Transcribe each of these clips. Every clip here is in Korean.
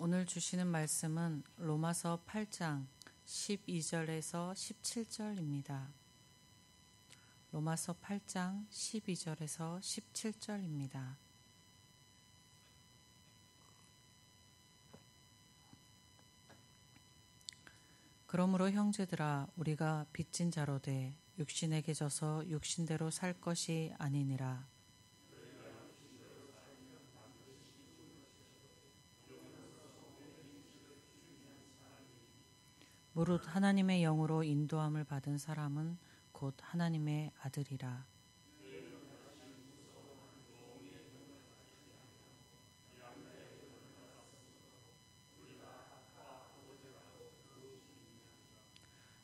오늘 주시는 말씀은 로마서 8장 12절에서 17절입니다. 로마서 8장 12절에서 17절입니다. 그러므로 형제들아 우리가 빚진 자로 돼 육신에게 져서 육신대로 살 것이 아니니라. 무릇 하나님의 영으로 인도함을 받은 사람은 곧 하나님의 아들이라.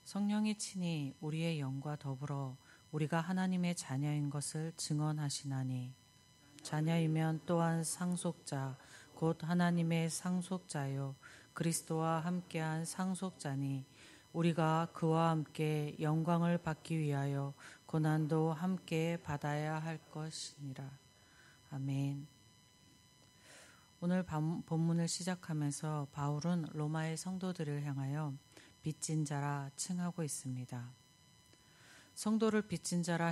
성령이 친히 우리의 영과 더불어 우리가 하나님의 자녀인 것을 증언하시나니 자녀이면 또한 상속자 곧 하나님의 상속자요 그리스도와 함께한 상속자니 우리가 그와 함께 영광을 받기 위하여 고난도 함께 받아야 할 것이니라. 아멘. 오늘 본문을 시작하면서 바울은 로마의 성도들을 향하여 빚진 자라 칭하고 있습니다. 성도를 빚진 자라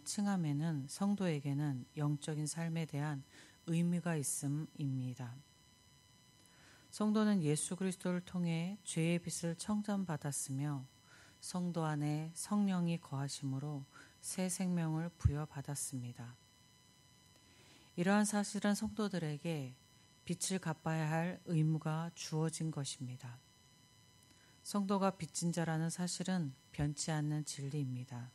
칭함에는 성도에게는 영적인 삶에 대한 의미가 있음입니다. 성도는 예수 그리스도를 통해 죄의 빚을 청산받았으며 성도 안에 성령이 거하심으로 새 생명을 부여받았습니다. 이러한 사실은 성도들에게 빚을 갚아야 할 의무가 주어진 것입니다. 성도가 빚진 자라는 사실은 변치 않는 진리입니다.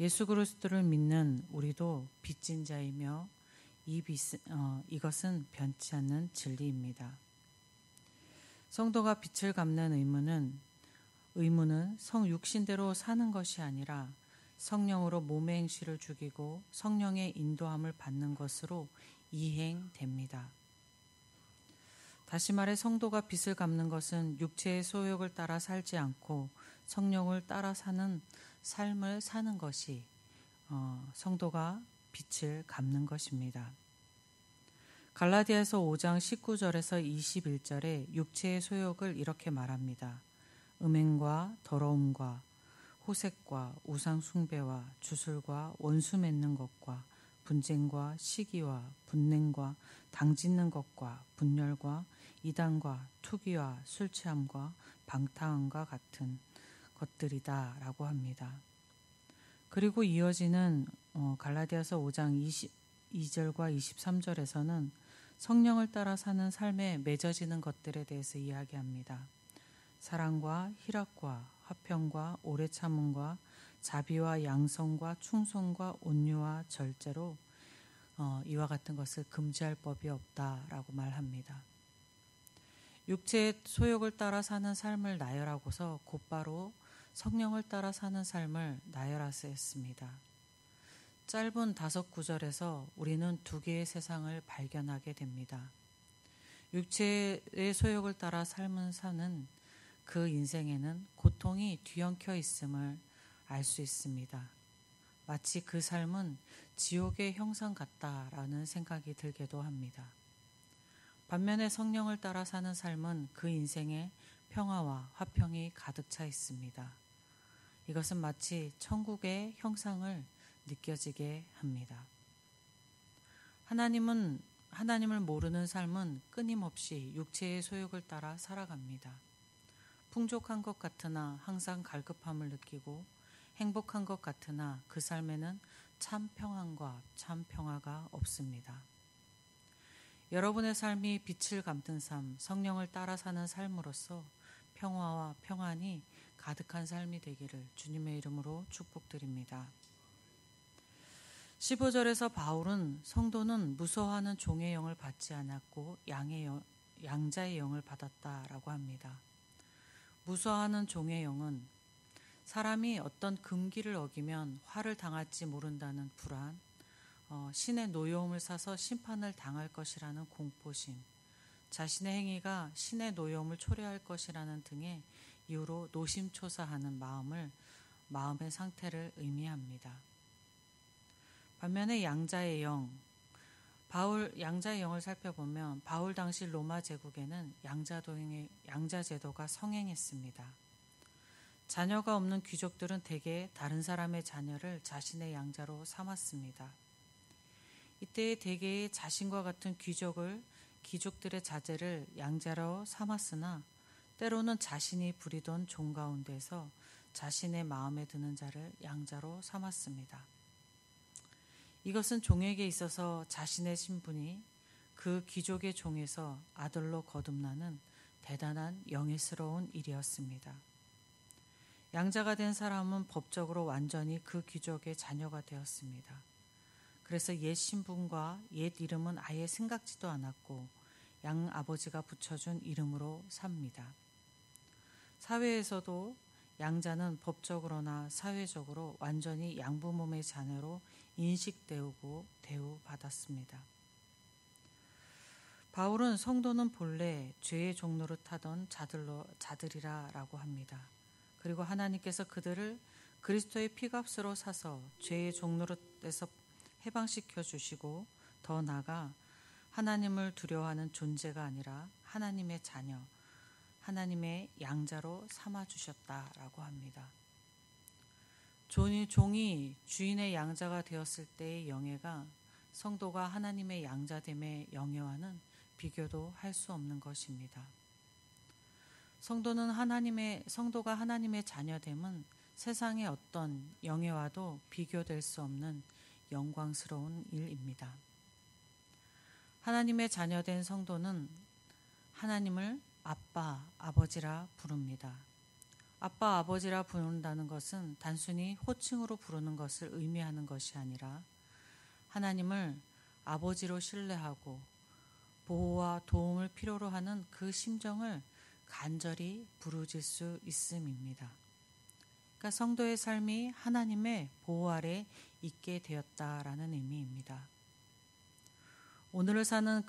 예수 그리스도를 믿는 우리도 빚진 자이며 이것은 변치 않는 진리입니다. 성도가 빚을 갚는 의무는 성육신대로 사는 것이 아니라 성령으로 몸의 행실을 죽이고 성령의 인도함을 받는 것으로 이행됩니다. 다시 말해 성도가 빚을 갚는 것은 육체의 소욕을 따라 살지 않고 성령을 따라 사는 삶을 사는 것이 성도가 빚을 갚는 것입니다. 갈라디아서 5장 19절에서 21절에 육체의 소욕을 이렇게 말합니다. 음행과 더러움과 호색과 우상 숭배와 주술과 원수 맺는 것과 분쟁과 시기와 분냉과 당짓는 것과 분열과 이단과 투기와 술취함과 방탕함과 같은 것들이다 라고 합니다. 그리고 이어지는 갈라디아서 5장 22절과 23절에서는 성령을 따라 사는 삶에 맺어지는 것들에 대해서 이야기합니다. 사랑과 희락과 화평과 오래 참음과 자비와 양성과 충성과 온유와 절제로 이와 같은 것을 금지할 법이 없다라고 말합니다. 육체의 소욕을 따라 사는 삶을 나열하고서 곧바로 성령을 따라 사는 삶을 나열하였습니다. 짧은 5구절에서 우리는 두 개의 세상을 발견하게 됩니다. 육체의 소욕을 따라 삶을 사는 그 인생에는 고통이 뒤엉켜 있음을 알 수 있습니다. 마치 그 삶은 지옥의 형상 같다라는 생각이 들기도 합니다. 반면에 성령을 따라 사는 삶은 그 인생에 평화와 화평이 가득 차 있습니다. 이것은 마치 천국의 형상을 느껴지게 합니다. 하나님을 모르는 삶은 끊임없이 육체의 소욕을 따라 살아갑니다. 풍족한 것 같으나 항상 갈급함을 느끼고 행복한 것 같으나 그 삶에는 참 평안과 참 평화가 없습니다. 여러분의 삶이 빛을 감는 삶, 성령을 따라 사는 삶으로서 평화와 평안이 가득한 삶이 되기를 주님의 이름으로 축복드립니다. 15절에서 바울은 성도는 무서워하는 종의 영을 받지 않았고 양자의 영을 받았다라고 합니다. 무서워하는 종의 영은 사람이 어떤 금기를 어기면 화를 당할지 모른다는 불안, 신의 노여움을 사서 심판을 당할 것이라는 공포심, 자신의 행위가 신의 노여움을 초래할 것이라는 등의 이유로 노심초사하는 마음의 상태를 의미합니다. 반면에 양자의 영, 바울 양자의 영을 살펴보면 바울 당시 로마 제국에는 양자 제도가 성행했습니다. 자녀가 없는 귀족들은 대개 다른 사람의 자녀를 자신의 양자로 삼았습니다. 이때 대개의 자신과 같은 귀족들의 자제를 양자로 삼았으나 때로는 자신이 부리던 종 가운데서 자신의 마음에 드는 자를 양자로 삼았습니다. 이것은 종에게 있어서 자신의 신분이 그 귀족의 종에서 아들로 거듭나는 대단한 영예스러운 일이었습니다. 양자가 된 사람은 법적으로 완전히 그 귀족의 자녀가 되었습니다. 그래서 옛 신분과 옛 이름은 아예 생각지도 않았고 양 아버지가 붙여준 이름으로 삽니다. 사회에서도 양자는 법적으로나 사회적으로 완전히 양부모의 자녀로 인식되고 대우받았습니다. 바울은 성도는 본래 죄의 종노릇 하던 자들이라고 합니다. 그리고 하나님께서 그들을 그리스도의 피값으로 사서 죄의 종노릇에서 해방시켜 주시고 더 나아가 하나님을 두려워하는 존재가 아니라 하나님의 자녀, 하나님의 양자로 삼아주셨다라고 합니다. 종이 주인의 양자가 되었을 때의 영예가 성도가 하나님의 양자됨의 영예와는 비교도 할 수 없는 것입니다. 성도가 하나님의 자녀됨은 세상의 어떤 영예와도 비교될 수 없는 영광스러운 일입니다. 하나님의 자녀된 성도는 하나님을 아빠, 아버지라 부릅니다. 아빠, 아버지라 부른다는 것은 단순히 호칭으로 부르는 것을 의미하는 것이 아니라 하나님을 아버지로 신뢰하고 보호와 도움을 필요로 하는 그 심정을 간절히 부르짖을 수 있음입니다. 그러니까 성도의 삶이 하나님의 보호 아래 있게 되었다라는 의미입니다. 오늘을 사는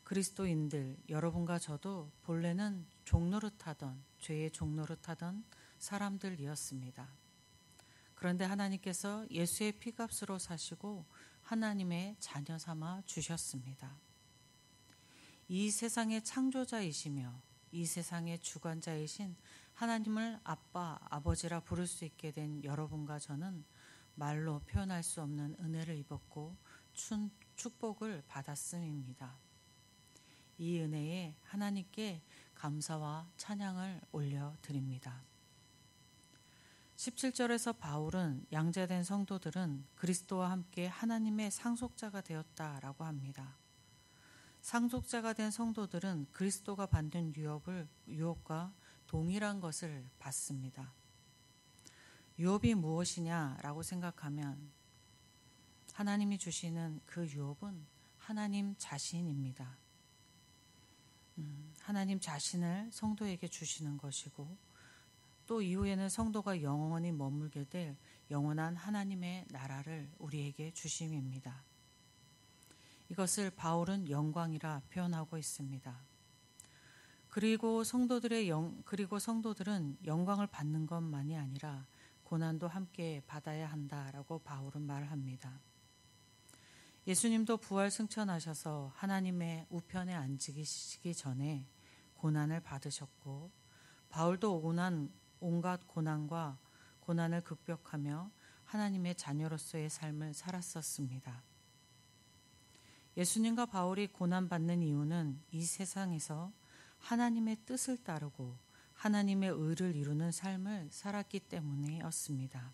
그리스도인들 여러분과 저도 본래는 죄의 종노릇하던 사람들이었습니다. 그런데 하나님께서 예수의 피값으로 사시고 하나님의 자녀 삼아 주셨습니다. 이 세상의 창조자이시며 이 세상의 주관자이신 하나님을 아빠, 아버지라 부를 수 있게 된 여러분과 저는 말로 표현할 수 없는 은혜를 입었고 축복을 받았음입니다. 이 은혜에 하나님께 감사와 찬양을 올려드립니다. 17절에서 바울은 양자된 성도들은 그리스도와 함께 하나님의 상속자가 되었다라고 합니다. 상속자가 된 성도들은 그리스도가 받는 유업과 동일한 것을 받습니다. 유업이 무엇이냐라고 생각하면 하나님이 주시는 그 유업은 하나님 자신입니다. 하나님 자신을 성도에게 주시는 것이고 또 이후에는 성도가 영원히 머물게 될 영원한 하나님의 나라를 우리에게 주심입니다. 이것을 바울은 영광이라 표현하고 있습니다. 그리고 성도들은 영광을 받는 것만이 아니라 고난도 함께 받아야 한다라고 바울은 말합니다. 예수님도 부활 승천하셔서 하나님의 우편에 앉으시기 전에 고난을 받으셨고 바울도 온갖 고난을 극복하며 하나님의 자녀로서의 삶을 살았었습니다. 예수님과 바울이 고난받는 이유는 이 세상에서 하나님의 뜻을 따르고 하나님의 의를 이루는 삶을 살았기 때문이었습니다.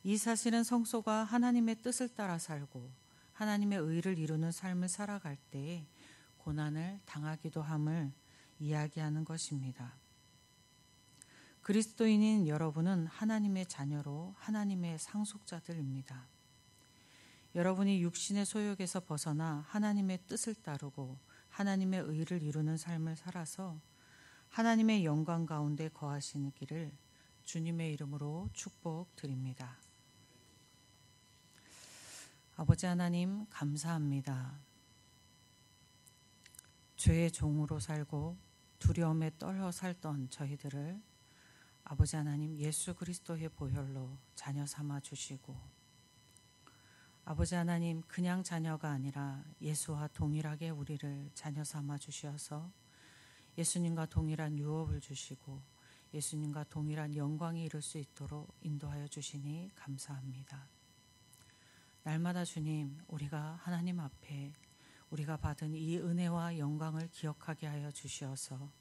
이 사실은 성소가 하나님의 뜻을 따라 살고 하나님의 의를 이루는 삶을 살아갈 때에 고난을 당하기도 함을 이야기하는 것입니다. 그리스도인인 여러분은 하나님의 자녀로 하나님의 상속자들입니다. 여러분이 육신의 소욕에서 벗어나 하나님의 뜻을 따르고 하나님의 의를 이루는 삶을 살아서 하나님의 영광 가운데 거하시기를 주님의 이름으로 축복드립니다. 아버지 하나님 감사합니다. 죄의 종으로 살고 두려움에 떨려 살던 저희들을 아버지 하나님 예수 그리스도의 보혈로 자녀 삼아 주시고 아버지 하나님, 그냥 자녀가 아니라 예수와 동일하게 우리를 자녀 삼아 주셔서 예수님과 동일한 유업을 주시고 예수님과 동일한 영광이 이룰 수 있도록 인도하여 주시니 감사합니다. 날마다 주님, 우리가 하나님 앞에 우리가 받은 이 은혜와 영광을 기억하게 하여 주시어서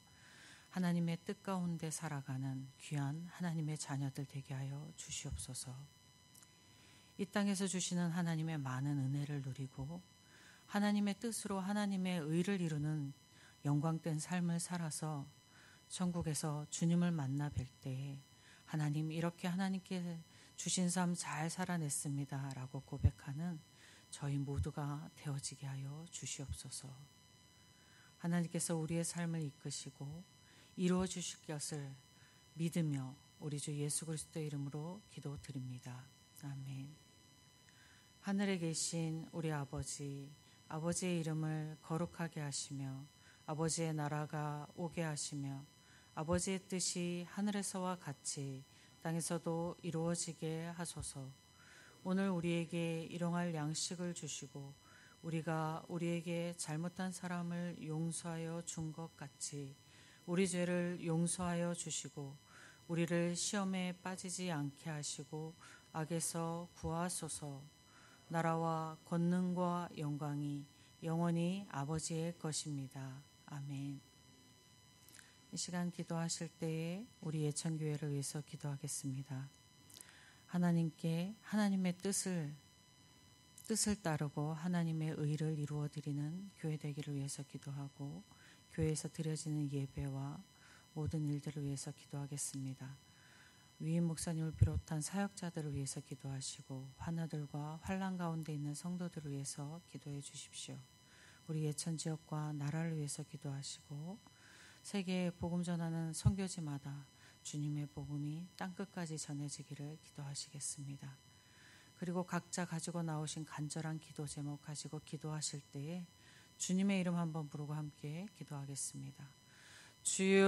하나님의 뜻 가운데 살아가는 귀한 하나님의 자녀들 되게 하여 주시옵소서. 이 땅에서 주시는 하나님의 많은 은혜를 누리고 하나님의 뜻으로 하나님의 의를 이루는 영광된 삶을 살아서 천국에서 주님을 만나 뵐 때에 하나님, 이렇게 하나님께 주신 삶 잘 살아냈습니다 라고 고백하는 저희 모두가 되어지게 하여 주시옵소서. 하나님께서 우리의 삶을 이끄시고 이루어 주실 것을 믿으며 우리 주 예수 그리스도의 이름으로 기도드립니다. 아멘. 하늘에 계신 우리 아버지, 아버지의 이름을 거룩하게 하시며 아버지의 나라가 오게 하시며 아버지의 뜻이 하늘에서와 같이 땅에서도 이루어지게 하소서. 오늘 우리에게 일용할 양식을 주시고 우리가 우리에게 잘못한 사람을 용서하여 준 것 같이 우리 죄를 용서하여 주시고 우리를 시험에 빠지지 않게 하시고 악에서 구하소서. 나라와 권능과 영광이 영원히 아버지의 것입니다. 아멘. 이 시간 기도하실 때에 우리 예천교회를 위해서 기도하겠습니다. 하나님께 하나님의 뜻을 따르고 하나님의 의를 이루어 드리는 교회 되기를 위해서 기도하고 교회에서 드려지는 예배와 모든 일들을 위해서 기도하겠습니다. 위임 목사님을 비롯한 사역자들을 위해서 기도하시고 환우들과 환난 가운데 있는 성도들을 위해서 기도해 주십시오. 우리 예천 지역과 나라를 위해서 기도하시고 세계에 복음 전하는 선교지마다 주님의 복음이 땅끝까지 전해지기를 기도하시겠습니다. 그리고 각자 가지고 나오신 간절한 기도 제목 가지고 기도하실 때에 주님의 이름 한번 부르고 함께 기도하겠습니다. 주여